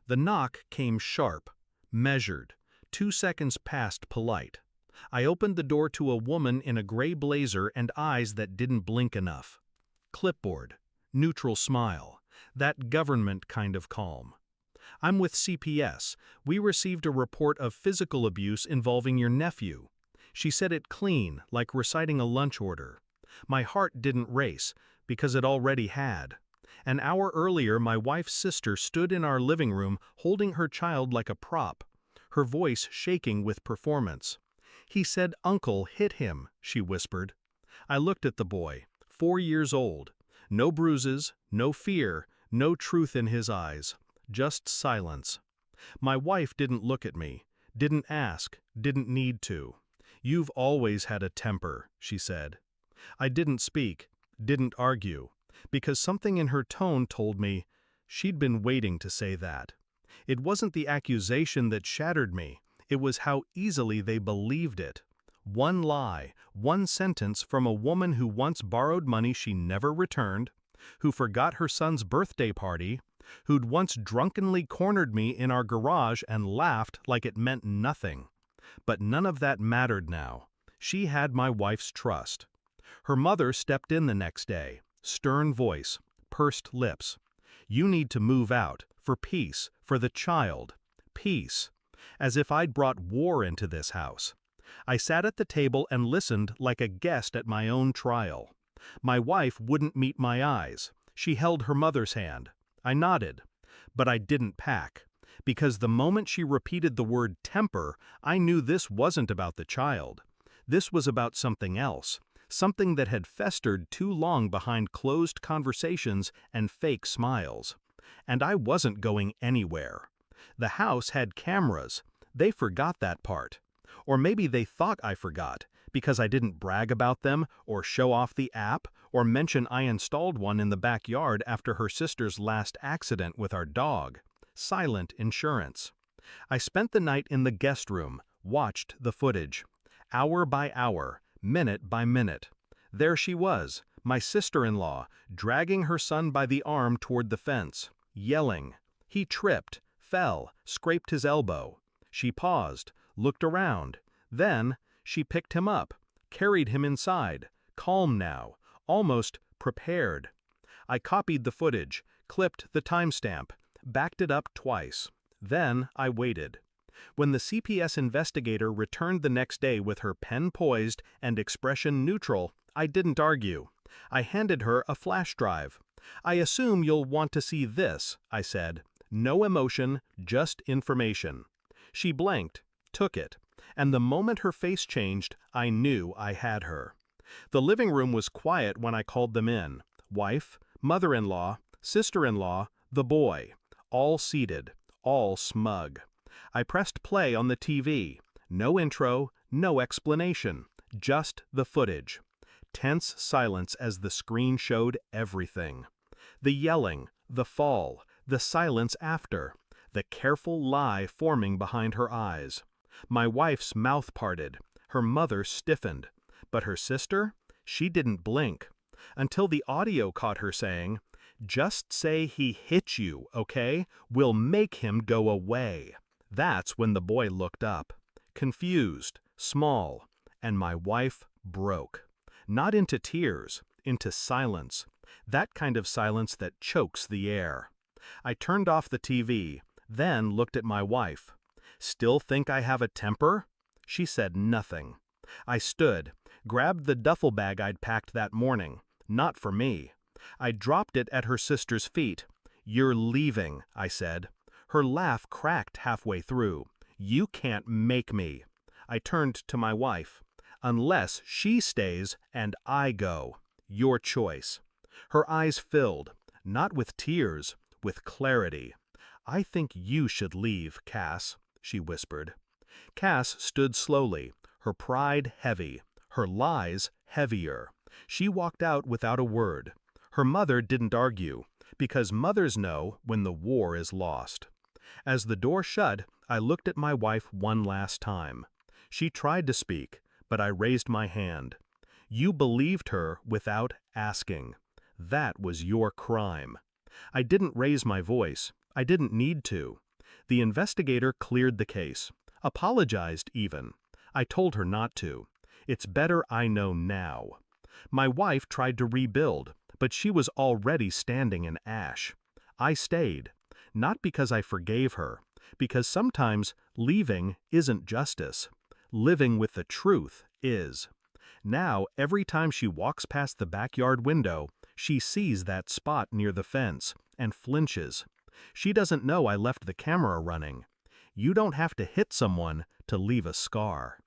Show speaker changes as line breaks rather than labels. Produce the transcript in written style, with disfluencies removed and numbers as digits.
The knock came sharp, measured, 2 seconds past polite. I opened the door to a woman in a gray blazer and eyes that didn't blink enough. Clipboard, neutral smile, that government kind of calm. "I'm with CPS. We received a report of physical abuse involving your nephew." She said it clean, like reciting a lunch order. My heart didn't race, because it already had. An hour earlier, my wife's sister stood in our living room holding her child like a prop, her voice shaking with performance. "He said Uncle hit him," she whispered. I looked at the boy, 4 years old. No bruises, no fear, no truth in his eyes. Just silence. My wife didn't look at me, didn't ask, didn't need to. "You've always had a temper," she said. I didn't speak, didn't argue, because something in her tone told me she'd been waiting to say that. It wasn't the accusation that shattered me, it was how easily they believed it. One lie, one sentence from a woman who once borrowed money she never returned, who forgot her son's birthday party, who'd once drunkenly cornered me in our garage and laughed like it meant nothing. But none of that mattered now. She had my wife's trust. Her mother stepped in the next day, stern voice, pursed lips. "You need to move out, for peace, for the child. Peace." As if I'd brought war into this house. I sat at the table and listened like a guest at my own trial. My wife wouldn't meet my eyes. She held her mother's hand. I nodded. But I didn't pack. Because the moment she repeated the word temper, I knew this wasn't about the child. This was about something else. Something that had festered too long behind closed conversations and fake smiles. And I wasn't going anywhere. The house had cameras. They forgot that part. Or maybe they thought I forgot, because I didn't brag about them, or show off the app, or mention I installed one in the backyard after her sister's last accident with our dog. Silent insurance. I spent the night in the guest room, watched the footage. Hour by hour, minute by minute. There she was, my sister-in-law, dragging her son by the arm toward the fence, yelling. He tripped, fell, scraped his elbow. She paused, looked around. Then, she picked him up, carried him inside, calm now, almost prepared. I copied the footage, clipped the timestamp, backed it up twice. Then I waited. When the CPS investigator returned the next day with her pen poised and expression neutral, I didn't argue. I handed her a flash drive. "I assume you'll want to see this," I said. No emotion, just information. She blinked, took it, and the moment her face changed, I knew I had her. The living room was quiet when I called them in. Wife, mother-in-law, sister-in-law, the boy. All seated, all smug. I pressed play on the TV. No intro, no explanation. Just the footage. Tense silence as the screen showed everything. The yelling, the fall, the silence after, the careful lie forming behind her eyes. My wife's mouth parted, her mother stiffened, but her sister, she didn't blink, until the audio caught her saying, "Just say he hit you, okay? We'll make him go away." That's when the boy looked up, confused, small, and my wife broke. Not into tears, into silence, that kind of silence that chokes the air. I turned off the TV, then looked at my wife. "Still think I have a temper?" She said nothing. I stood, grabbed the duffel bag I'd packed that morning. Not for me. I dropped it at her sister's feet. "You're leaving," I said. Her laugh cracked halfway through. "You can't make me." I turned to my wife. "Unless she stays and I go. Your choice." Her eyes filled, not with tears, with clarity. "I think you should leave, Cass," she whispered. Cass stood slowly, her pride heavy, her lies heavier. She walked out without a word. Her mother didn't argue, because mothers know when the war is lost. As the door shut, I looked at my wife one last time. She tried to speak, but I raised my hand. "You believed her without asking. That was your crime." I didn't raise my voice. I didn't need to. The investigator cleared the case. Apologized even. I told her not to. It's better I know now. My wife tried to rebuild, but she was already standing in ash. I stayed. Not because I forgave her, because sometimes leaving isn't justice. Living with the truth is. Now, every time she walks past the backyard window, she sees that spot near the fence and flinches. She doesn't know I left the camera running. You don't have to hit someone to leave a scar.